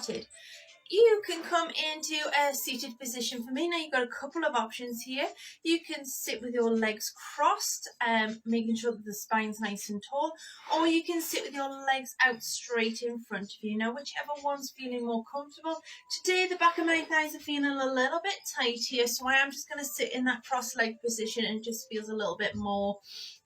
started. You can come into a seated position for me. Now you've got a couple of options here. You can sit with your legs crossed, making sure that the spine's nice and tall, or you can sit with your legs out straight in front of you. Now, whichever one's feeling more comfortable. Today, the back of my thighs are feeling a little bit tight here, so I am just going to sit in that cross-leg position, and it just feels a little bit more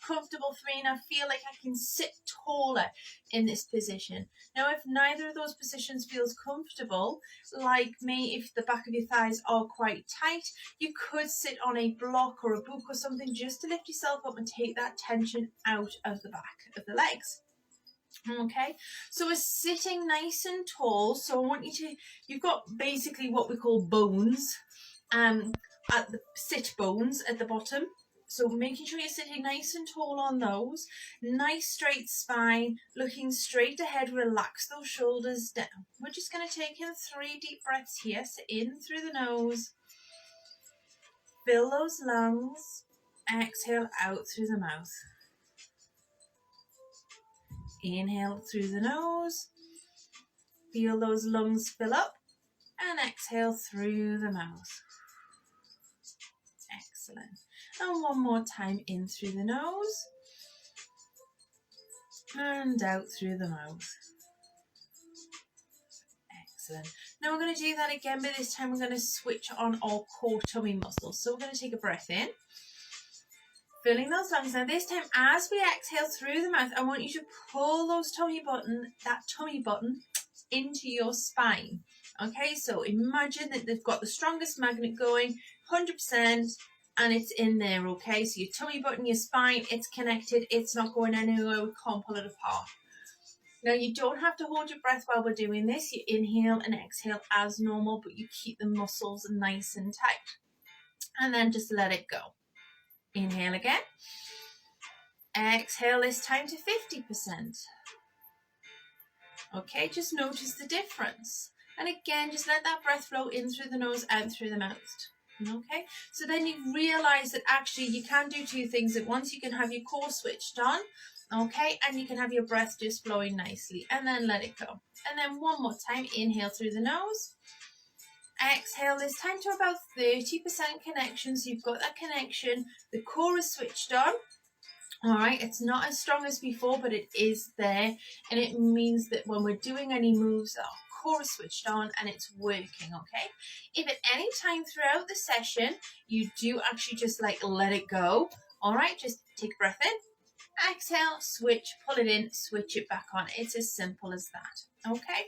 comfortable for me, and I feel like I can sit taller in this position. Now, if neither of those positions feels comfortable, like me, if the back of your thighs are quite tight, you could sit on a block or a book or something just to lift yourself up and take that tension out of the back of the legs. Okay, so we're sitting nice and tall. So I want you to, you've got basically what we call bones, at the sit bones at the bottom. So making sure you're sitting nice and tall on those, nice straight spine, looking straight ahead, relax those shoulders down. We're just going to take in 3 deep breaths here. So in through the nose, fill those lungs, exhale out through the mouth. Inhale through the nose, feel those lungs fill up, and exhale through the mouth. Excellent. And one more time, in through the nose and out through the mouth. Excellent. Now we're going to do that again, but this time we're going to switch on our core tummy muscles. So we're going to take a breath in, filling those lungs. Now this time, as we exhale through the mouth, I want you to pull that tummy button into your spine. Okay, so imagine that they've got the strongest magnet going, 100%. And it's in there, okay? So your tummy button, your spine, it's connected. It's not going anywhere. We can't pull it apart. Now, you don't have to hold your breath while we're doing this. You inhale and exhale as normal, but you keep the muscles nice and tight. And then just let it go. Inhale again. Exhale this time to 50%. Okay, just notice the difference. And again, just let that breath flow in through the nose, out through the mouth. Okay, so then you realize that actually you can do 2 things at once. You can have your core switched on, okay, and you can have your breath just flowing nicely, and then let it go. And then one more time, inhale through the nose, exhale this time to about 30% connection. So you've got that connection, the core is switched on. All right, it's not as strong as before, but it is there, and it means that when we're doing any moves, our core is switched on and it's working. Okay, if at any time throughout the session you do actually just like let it go, all right, just take a breath in, exhale, switch, pull it in, switch it back on. It's as simple as that. Okay,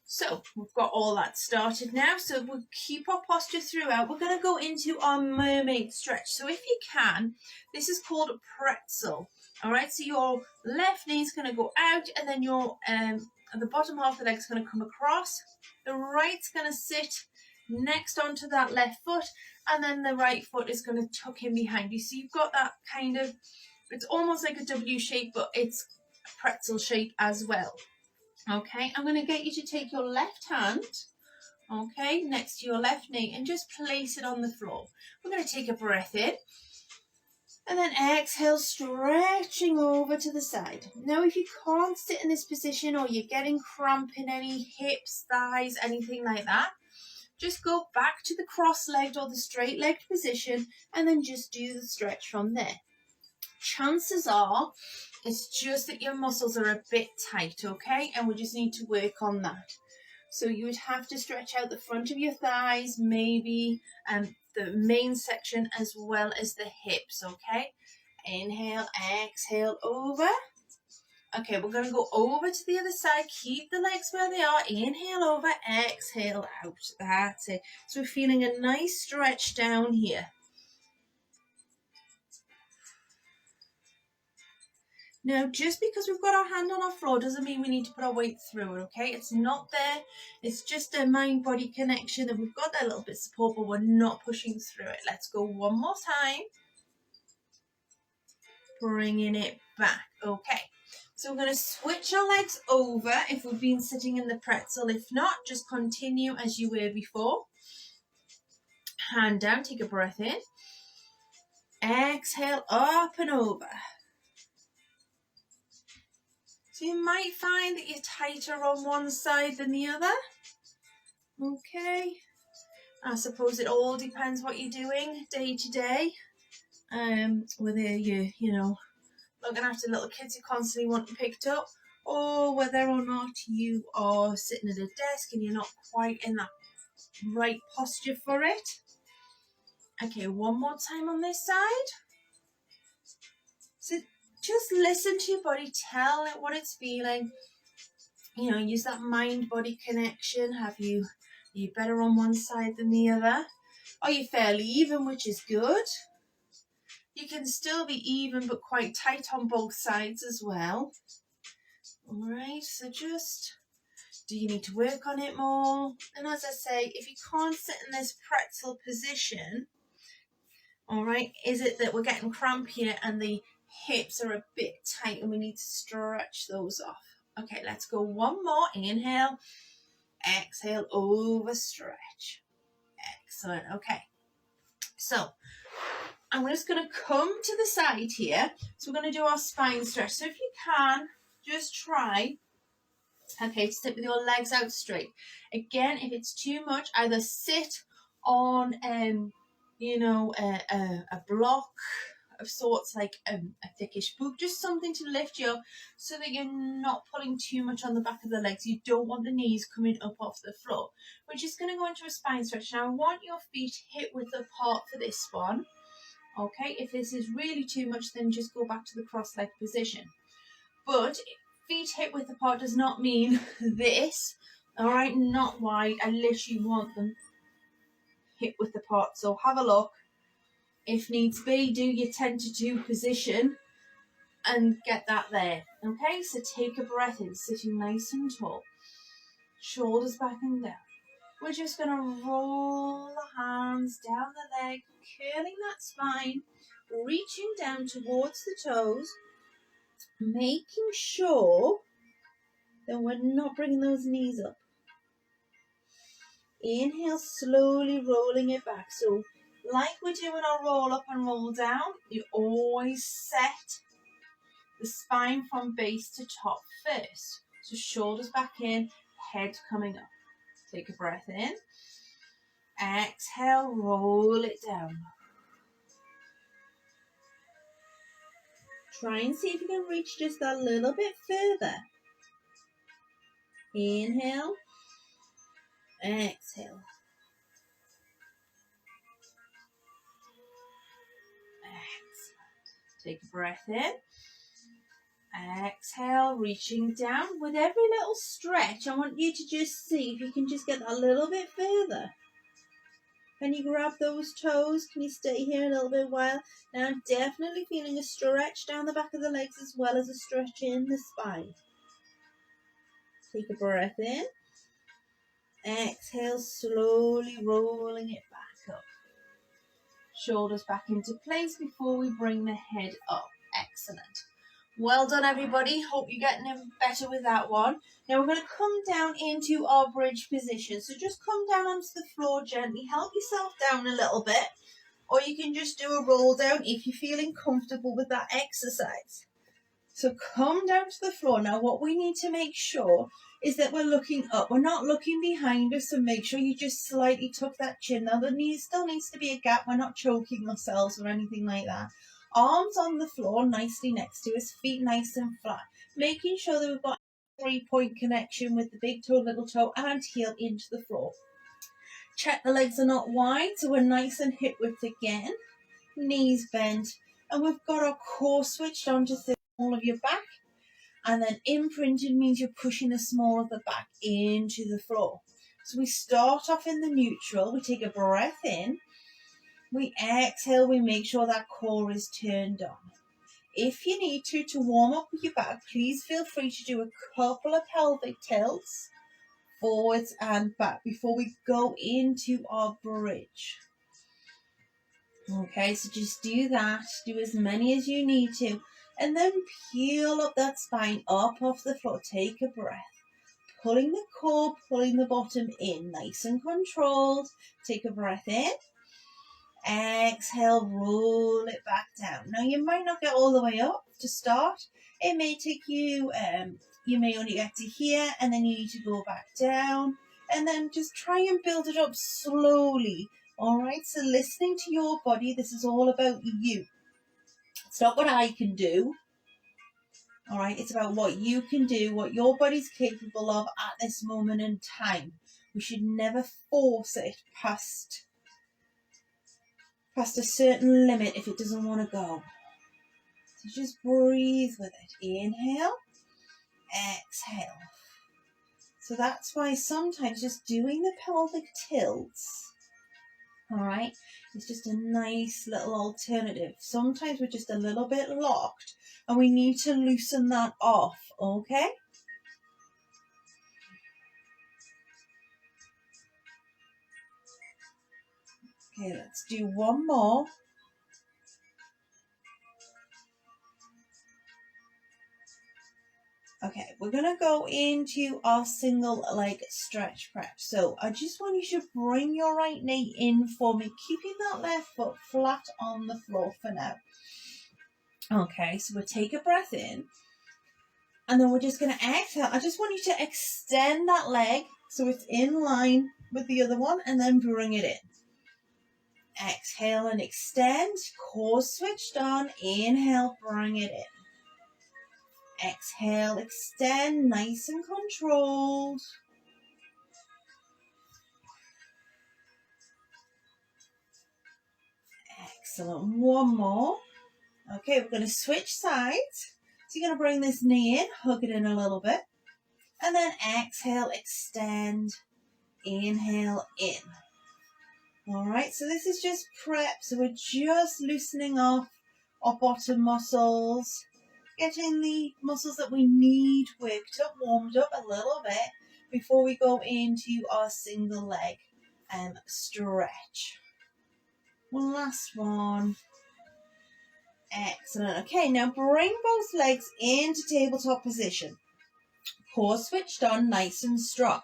so we've got all that started now, so we'll keep our posture throughout. We're going to go into our mermaid stretch. So if you can, this is called a pretzel. All right, so your left knee is going to go out, and then your the bottom half of the leg is going to come across. The right's going to sit next onto that left foot, and then the right foot is going to tuck in behind you. So you've got that kind of, it's almost like a W shape, but it's a pretzel shape as well. Okay, I'm going to get you to take your left hand, okay, next to your left knee, and just place it on the floor. We're going to take a breath in, and then exhale, stretching over to the side. Now, if you can't sit in this position, or you're getting cramp in any hips, thighs, anything like that, just go back to the cross-legged or the straight-legged position, and then just do the stretch from there. Chances are it's just that your muscles are a bit tight, okay? And we just need to work on that. So you would have to stretch out the front of your thighs, maybe, and the main section as well as the hips, okay? Inhale, exhale, over. Okay, we're going to go over to the other side. Keep the legs where they are. Inhale over, exhale out. That's it. So we're feeling a nice stretch down here. Now, just because we've got our hand on our floor doesn't mean we need to put our weight through it, okay? It's not there. It's just a mind-body connection, and we've got that little bit of support, but we're not pushing through it. Let's go one more time. Bringing it back. Okay. So we're going to switch our legs over if we've been sitting in the pretzel. If not, just continue as you were before. Hand down, take a breath in. Exhale, up and over. So So you might find that you're tighter on one side than the other. Okay. I suppose it all depends what you're doing day to day. Whether you're, looking after little kids who constantly want picked up, or whether or not you are sitting at a desk and you're not quite in that right posture for it. Okay, one more time on this side. So just listen to your body, tell it what it's feeling. Use that mind-body connection. Are you better on one side than the other? Are you fairly even, which is good? You can still be even but quite tight on both sides as well. All right, so just, do you need to work on it more? And as I say, if you can't sit in this pretzel position, all right, is it that we're getting cramp here and the hips are a bit tight and we need to stretch those off? Okay, let's go one more. Inhale, exhale, over stretch. Excellent. Okay, so I'm just going to come to the side here. So we're going to do our spine stretch. So if you can, just try, okay, to sit with your legs out straight. Again, if it's too much, either sit on, a block of sorts, like a thickish book, just something to lift you up so that you're not pulling too much on the back of the legs. You don't want the knees coming up off the floor. We're just going to go into a spine stretch. Now I want your feet hip width apart for this one. Okay, if this is really too much, then just go back to the cross-leg position. But feet hip width apart does not mean this. All right, not wide. I literally want them hip width apart. So have a look. If needs be, do your 10 to 2 position and get that there. Okay, so take a breath in, sitting nice and tall. Shoulders back and down. We're just going to roll the hands down the leg, curling that spine, reaching down towards the toes, making sure that we're not bringing those knees up. Inhale, slowly rolling it back. So like we're doing our roll up and roll down, you always set the spine from base to top first. So shoulders back in, head coming up. Take a breath in. Exhale, roll it down. Try and see if you can reach just a little bit further. Inhale. Exhale. Excellent. Take a breath in. Exhale, reaching down. With every little stretch, I want you to just see if you can just get a little bit further. Can you grab those toes? Can you stay here a little bit while? Now I'm definitely feeling a stretch down the back of the legs as well as a stretch in the spine. Take a breath in. Exhale, slowly rolling it back up. Shoulders back into place before we bring the head up. Excellent. Well done, everybody. Hope you're getting better with that one. Now we're going to come down into our bridge position. So just come down onto the floor gently. Help yourself down a little bit. Or you can just do a roll down if you're feeling comfortable with that exercise. So come down to the floor. Now what we need to make sure is that we're looking up. We're not looking behind us, so make sure you just slightly tuck that chin. Now there still needs to be a gap. We're not choking ourselves or anything like that. Arms on the floor nicely next to us, feet nice and flat. Making sure that we've got a 3-point connection with the big toe, little toe and heel into the floor. Check the legs are not wide, so we're nice and hip width again. Knees bent. And we've got our core switched onto the small of your back. And then imprinted means you're pushing the small of the back into the floor. So we start off in the neutral. We take a breath in. We exhale. We make sure that core is turned on. If you need to warm up with your back, please feel free to do a couple of pelvic tilts, forwards and back, before we go into our bridge. Okay, so just do that. Do as many as you need to. And then peel up that spine up off the floor. Take a breath. Pulling the core, pulling the bottom in. Nice and controlled. Take a breath in. Exhale, roll it back down. Now you might not get all the way up to start. It may take you you may only get to here, and then you need to go back down, and then just try and build it up slowly. All right, so listening to your body, this is all about you. It's not what I can do. All right, it's about what you can do, what your body's capable of at this moment in time. We should never force it past a certain limit if it doesn't want to go. So just breathe with it. Inhale, exhale. So that's why sometimes just doing the pelvic tilts, all right, it's just a nice little alternative. Sometimes we're just a little bit locked and we need to loosen that off, okay? Okay, let's do one more. Okay, we're going to go into our single leg stretch prep. So I just want you to bring your right knee in for me, keeping that left foot flat on the floor for now. Okay, so we'll take a breath in, and then we're just going to exhale. I just want you to extend that leg so it's in line with the other one, and then bring it in. Exhale and extend, core switched on. Inhale, bring it in. Exhale, extend, nice and controlled. Excellent. One more. Okay, we're going to switch sides. So you're going to bring this knee in, hug it in a little bit. And then exhale, extend, inhale, in. All right, so this is just prep. So we're just loosening off our bottom muscles, getting the muscles that we need worked up, warmed up a little bit before we go into our single leg stretch. One last one. Excellent. Okay, now bring both legs into tabletop position. Core switched on, nice and strong.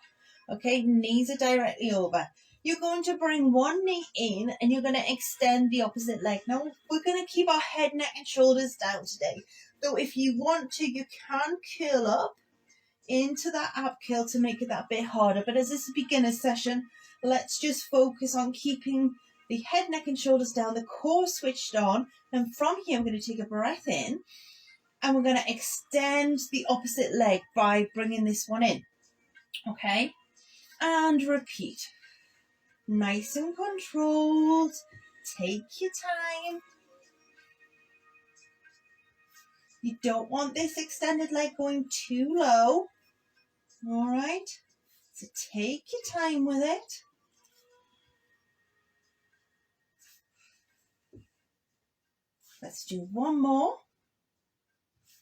Okay, knees are directly over. You're going to bring one knee in and you're going to extend the opposite leg. Now, we're going to keep our head, neck and shoulders down today. So if you want to, you can curl up into that ab curl to make it that bit harder. But as this is a beginner session, let's just focus on keeping the head, neck and shoulders down, the core switched on. And from here, I'm going to take a breath in and we're going to extend the opposite leg by bringing this one in. Okay, and repeat. Nice and controlled. Take your time. You don't want this extended leg going too low. All right, so take your time with it. Let's do one more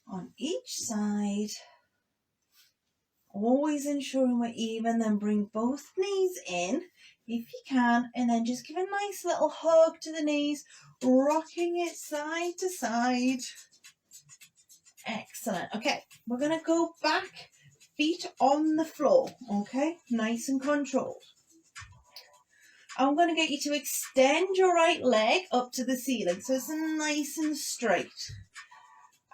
on each side. Always ensuring we're even, then bring both knees in if you can, and then just give a nice little hug to the knees, rocking it side to side. Excellent. Okay, we're going to go back, feet on the floor, okay? Nice and controlled. I'm going to get you to extend your right leg up to the ceiling so it's nice and straight.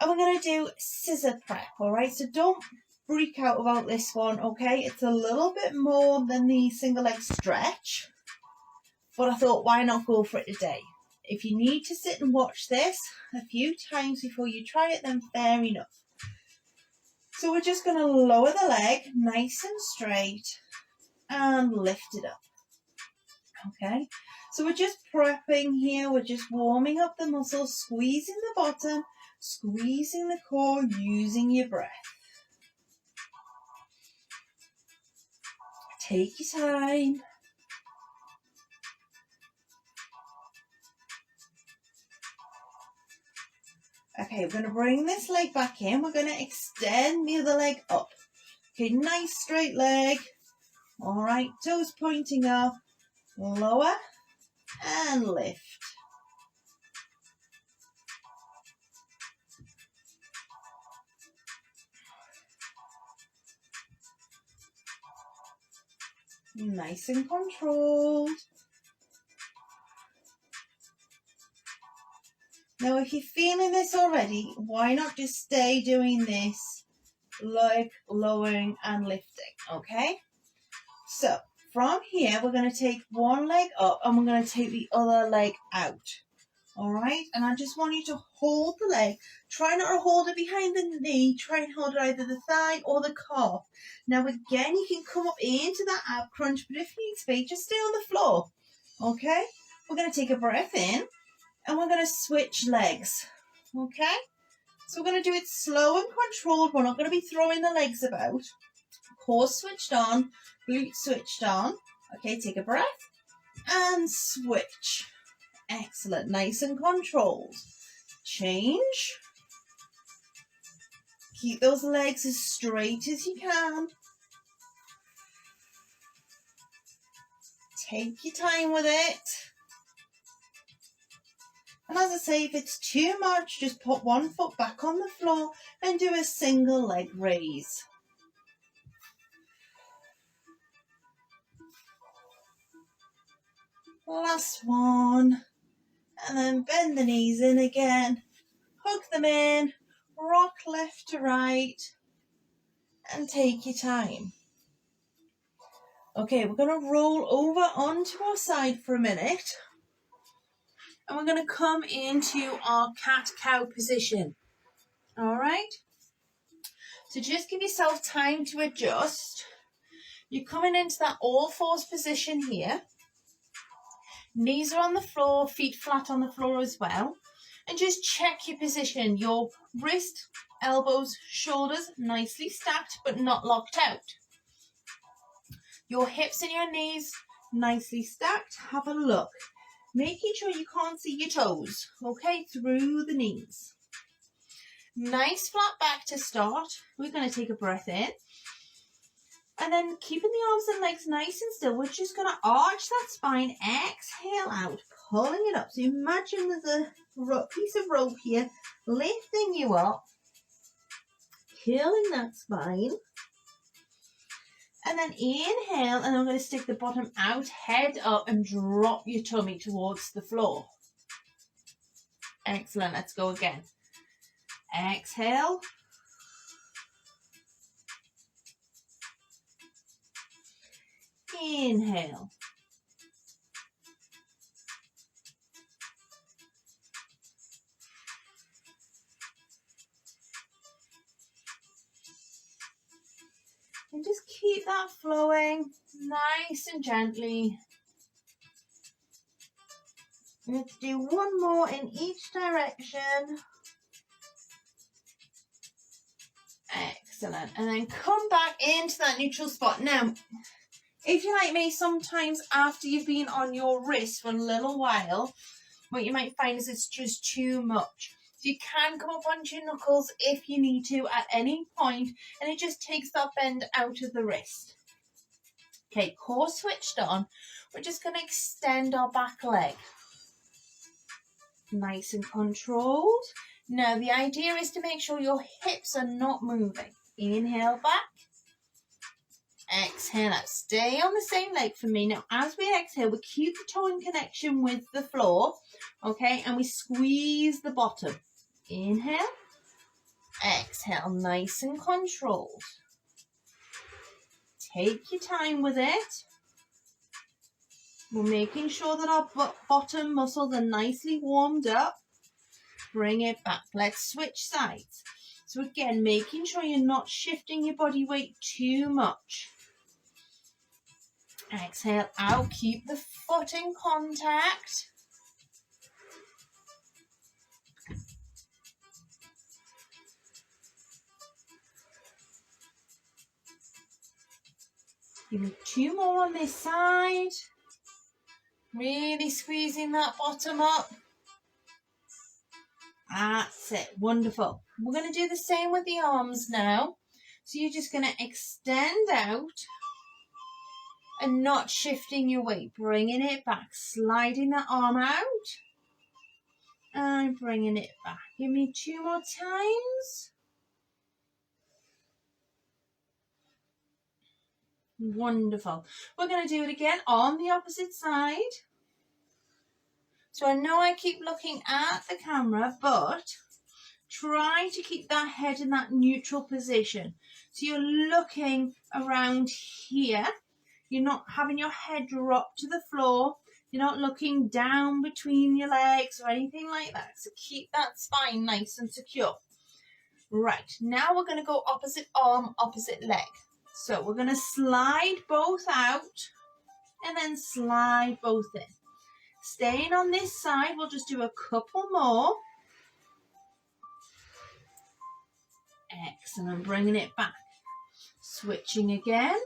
And we're going to do scissor prep, all right? So don't freak out about this one, okay? It's a little bit more than the single leg stretch, but I thought, why not go for it today? If you need to sit and watch this a few times before you try it, then fair enough. So we're just going to lower the leg nice and straight and lift it up. Okay, so we're just prepping here. We're just warming up the muscles, squeezing the bottom, squeezing the core, using your breath. Take your time. Okay, we're going to bring this leg back in. We're going to extend the other leg up. Okay, nice straight leg. All right, toes pointing up. Lower and lift. Nice and controlled. Now, if you're feeling this already, why not just stay doing this like lowering and lifting, okay? So from here, we're going to take one leg up and we're going to take the other leg out. All right, and I just want you to hold the leg. Try not to hold it behind the knee. Try and hold it either the thigh or the calf. Now again, you can come up into that ab crunch, but if you need space, just stay on the floor. Okay, we're going to take a breath in and we're going to switch legs. Okay, so we're going to do it slow and controlled. We're not going to be throwing the legs about. Core switched on, glute switched on. Okay, take a breath and switch. Excellent, nice and controlled. Change. Keep those legs as straight as you can. Take your time with it. And as I say, if it's too much, just put one foot back on the floor and do a single leg raise. Last one. And then bend the knees in again. Hug them in. Rock left to right. And take your time. Okay, we're going to roll over onto our side for a minute. And we're going to come into our cat-cow position. All right? So just give yourself time to adjust. You're coming into that all-fours position here. Knees are on the floor, feet flat on the floor as well. And just check your position. Your wrist, elbows, shoulders nicely stacked but not locked out. Your hips and your knees nicely stacked. Have a look. Making sure you can't see your toes, okay, through the knees. Nice flat back to start. We're going to take a breath in. And then keeping the arms and legs nice and still, we're just going to arch that spine, exhale out, pulling it up. So imagine there's a piece of rope here, lifting you up, curling that spine. And then inhale, and I'm going to stick the bottom out, head up, and drop your tummy towards the floor. Excellent, let's go again. Exhale. Inhale. And just keep that flowing nice and gently. Let's do one more in each direction. Excellent. And then come back into that neutral spot. Now, if you're like me, sometimes after you've been on your wrist for a little while, what you might find is it's just too much. So you can come up onto your knuckles if you need to at any point, and it just takes that bend out of the wrist. Okay, core switched on. We're just going to extend our back leg. Nice and controlled. Now, the idea is to make sure your hips are not moving. Inhale back. Exhale out. Stay on the same leg for me. Now, as we exhale, we keep the toe in connection with the floor, okay? And we squeeze the bottom. Inhale. Exhale. Nice and controlled. Take your time with it. We're making sure that our bottom muscles are nicely warmed up. Bring it back. Let's switch sides. So again, making sure you're not shifting your body weight too much. Exhale out. Keep the foot in contact. Give me two more on this side. Really squeezing that bottom up. That's it. Wonderful. We're going to do the same with the arms now. So you're just going to extend out and not shifting your weight. Bringing it back. Sliding that arm out. And bringing it back. Give me two more times. Wonderful. We're going to do it again on the opposite side. So I know I keep looking at the camera, but try to keep that head in that neutral position. So you're looking around here. You're not having your head drop to the floor. You're not looking down between your legs or anything like that. So keep that spine nice and secure. Right, now we're going to go opposite arm, opposite leg. So we're going to slide both out and then slide both in. Staying on this side, we'll just do a couple more. Excellent, bringing it back. Switching again.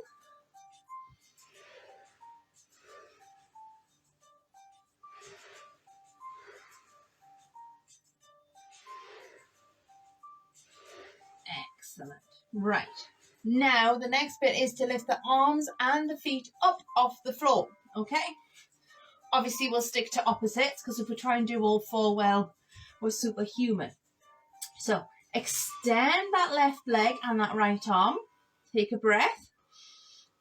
Excellent. Right. Now the next bit is to lift the arms and the feet up off the floor. Okay? Obviously we'll stick to opposites because if we try and do all four, well, we're superhuman. So extend that left leg and that right arm. Take a breath.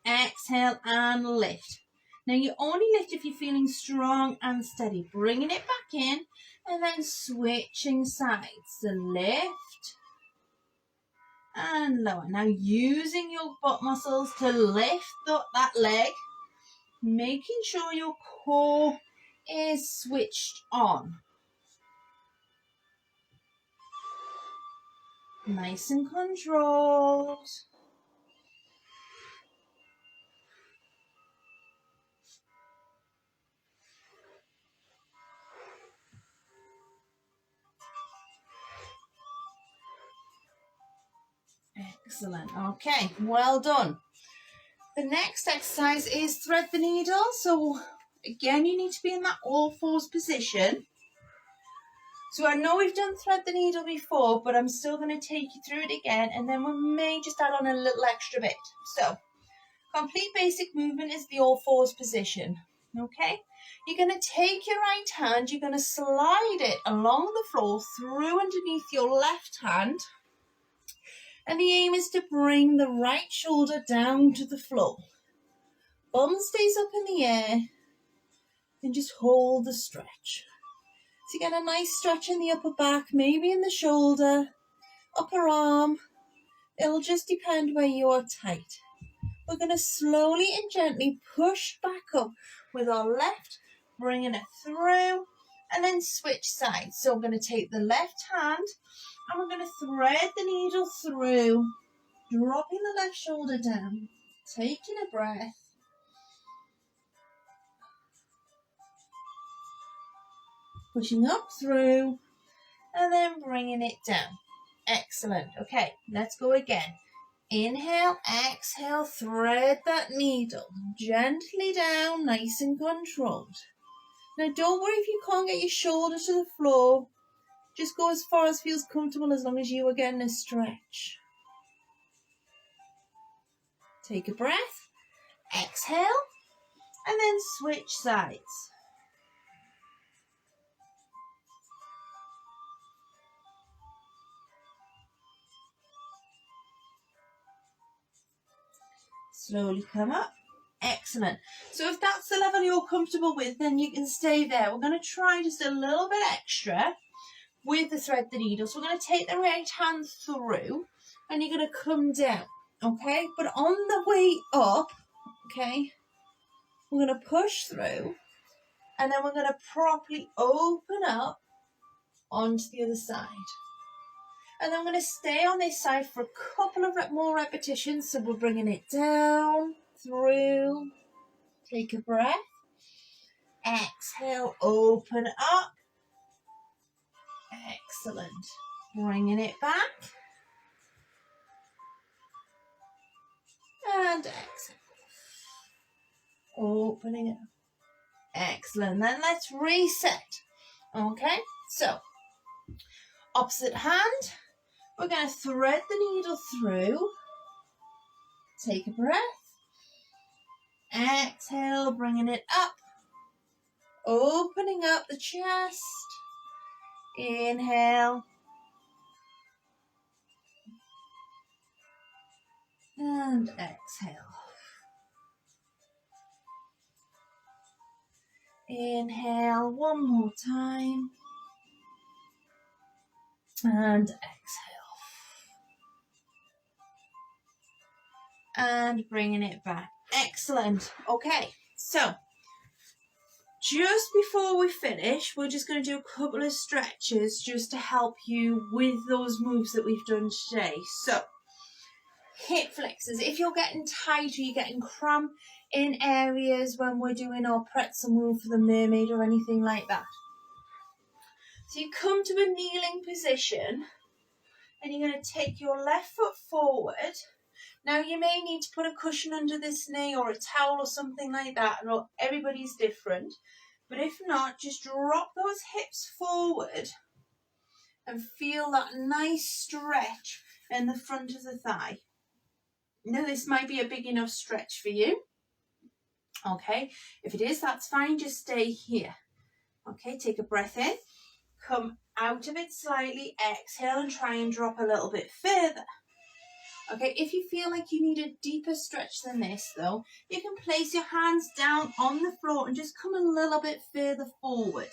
Exhale and lift. Now you only lift if you're feeling strong and steady. Bringing it back in and then switching sides. So lift and lower. Now using your butt muscles to lift that leg, making sure your core is switched on. Nice and controlled. Excellent. Okay, well done. The next exercise is thread the needle. So again, you need to be in that all fours position. So I know we've done thread the needle before, but I'm still going to take you through it again, and then we may just add on a little extra bit. So complete basic movement is the all fours position. Okay, you're going to take your right hand, you're going to slide it along the floor through underneath your left hand. And the aim is to bring the right shoulder down to the floor. Bum stays up in the air. And just hold the stretch. So you get a nice stretch in the upper back, maybe in the shoulder, upper arm. It'll just depend where you are tight. We're going to slowly and gently push back up with our left, bringing it through, and then switch sides. So I'm going to take the left hand, and we're going to thread the needle through, dropping the left shoulder down, taking a breath. Pushing up through, and then bringing it down. Excellent. Okay, let's go again. Inhale, exhale, thread that needle gently down, nice and controlled. Now don't worry if you can't get your shoulder to the floor. Just go as far as feels comfortable as long as you are getting a stretch. Take a breath, exhale, and then switch sides. Slowly come up. Excellent. So if that's the level you're comfortable with, then you can stay there. We're going to try just a little bit extra with the thread the needle. So we're going to take the right hand through and you're going to come down, okay? But on the way up, okay, we're going to push through and then we're going to properly open up onto the other side. And then I'm going to stay on this side for a couple of more repetitions. So we're bringing it down, through, take a breath, exhale, open up. Excellent. Bringing it back. And exhale. Opening up. Excellent. Then let's reset. Okay, so opposite hand. We're going to thread the needle through. Take a breath. Exhale, bringing it up. Opening up the chest. Inhale. And exhale. Inhale one more time. And exhale. And bringing it back. Excellent. Okay, so just before we finish, we're just going to do a couple of stretches just to help you with those moves that we've done today. So, hip flexors. If you're getting tight or you're getting cramp in areas when we're doing our pretzel move for the mermaid or anything like that. So you come to a kneeling position and you're going to take your left foot forward. Now you may need to put a cushion under this knee or a towel or something like that. And everybody's different. But if not, just drop those hips forward and feel that nice stretch in the front of the thigh. Now this might be a big enough stretch for you. Okay, if it is, that's fine. Just stay here. Okay, take a breath in. Come out of it slightly. Exhale and try and drop a little bit further. Okay, if you feel like you need a deeper stretch than this though, you can place your hands down on the floor and just come a little bit further forward.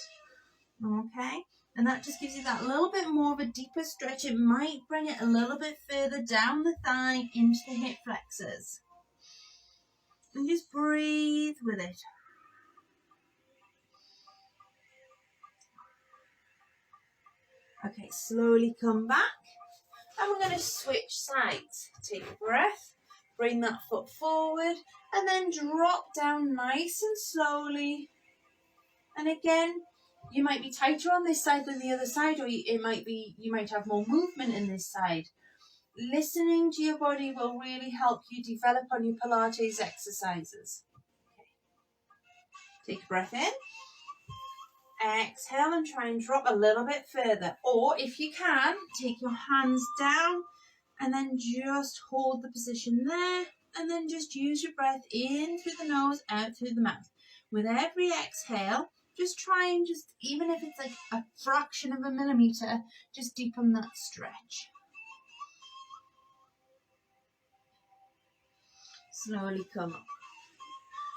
Okay, and that just gives you that little bit more of a deeper stretch. It might bring it a little bit further down the thigh into the hip flexors. And just breathe with it. Okay, slowly come back. And we're going to switch sides. Take a breath, bring that foot forward, and then drop down nice and slowly. And again, you might be tighter on this side than the other side, or you might have more movement in this side. Listening to your body will really help you develop on your Pilates exercises. Okay. Take a breath in. Exhale and try and drop a little bit further. Or if you can, take your hands down and then just hold the position there. And then just use your breath in through the nose, out through the mouth. With every exhale, just try and even if it's like a fraction of a millimeter, just deepen that stretch. Slowly come up.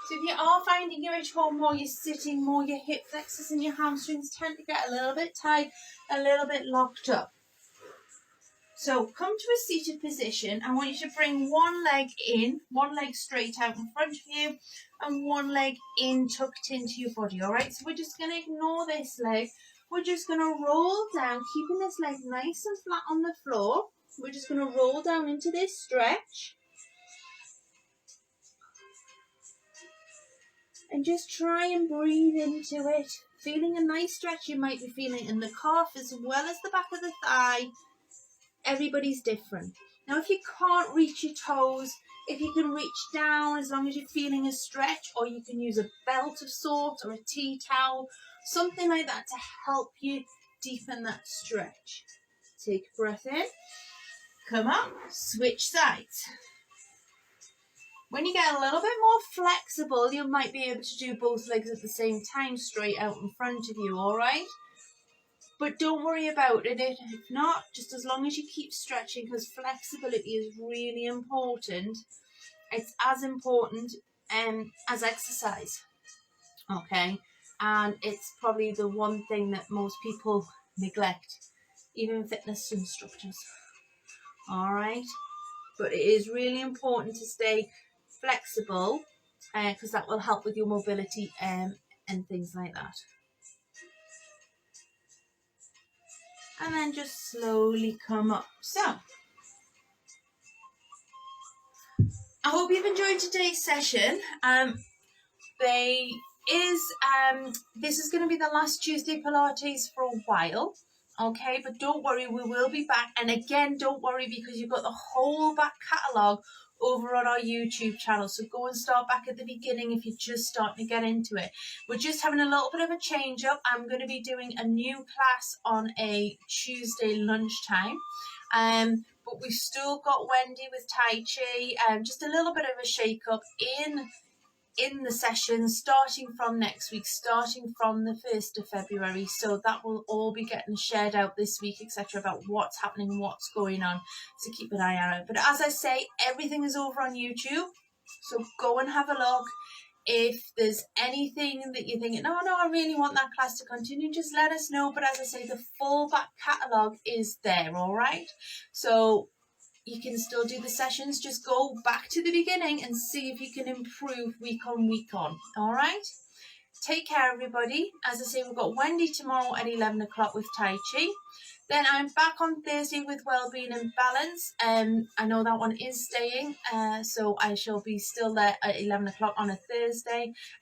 So if you are finding you're at home more, you're sitting more, your hip flexors and your hamstrings tend to get a little bit tight, a little bit locked up. So come to a seated position. I want you to bring one leg in, one leg straight out in front of you, and one leg in tucked into your body, all right? So we're just going to ignore this leg. We're just going to roll down, keeping this leg nice and flat on the floor. We're just going to roll down into this stretch. And just try and breathe into it. Feeling a nice stretch. You might be feeling in the calf as well as the back of the thigh. Everybody's different. Now if you can't reach your toes, if you can reach down as long as you're feeling a stretch, or you can use a belt of sorts or a tea towel, something like that to help you deepen that stretch. Take a breath in. Come up. Switch sides. When you get a little bit more flexible, you might be able to do both legs at the same time, straight out in front of you, all right? But don't worry about it. If not, just as long as you keep stretching, because flexibility is really important. It's as important as exercise, okay? And it's probably the one thing that most people neglect, even fitness instructors, all right? But it is really important to stay flexible, because that will help with your mobility and things like that. And then just slowly come up. So I hope you've enjoyed today's session. This is going to be the last Tuesday Pilates for a while. Okay, but don't worry, we will be back. And again, don't worry, because you've got the whole back catalogue over on our YouTube channel. So go and start back at the beginning if you're just starting to get into it. We're just having a little bit of a change up. I'm going to be doing a new class on a Tuesday lunchtime. But we've still got Wendy with Tai Chi. Just a little bit of a shake up in the session starting from next week, starting from the 1st of February. So that will all be getting shared out this week, etc., about what's happening, what's going on. So keep an eye out. But as I say, everything is over on YouTube. So go and have a look. If there's anything that you're thinking, no, I really want that class to continue, just let us know. But as I say, the full back catalogue is there, all right? So you can still do the sessions. Just go back to the beginning and see if you can improve week on week on, all right? Take care, everybody. As I say, we've got Wendy tomorrow at 11 o'clock with Tai Chi. Then I'm back on Thursday with Wellbeing and Balance. I know that one is staying, so I shall be still there at 11 o'clock on a Thursday.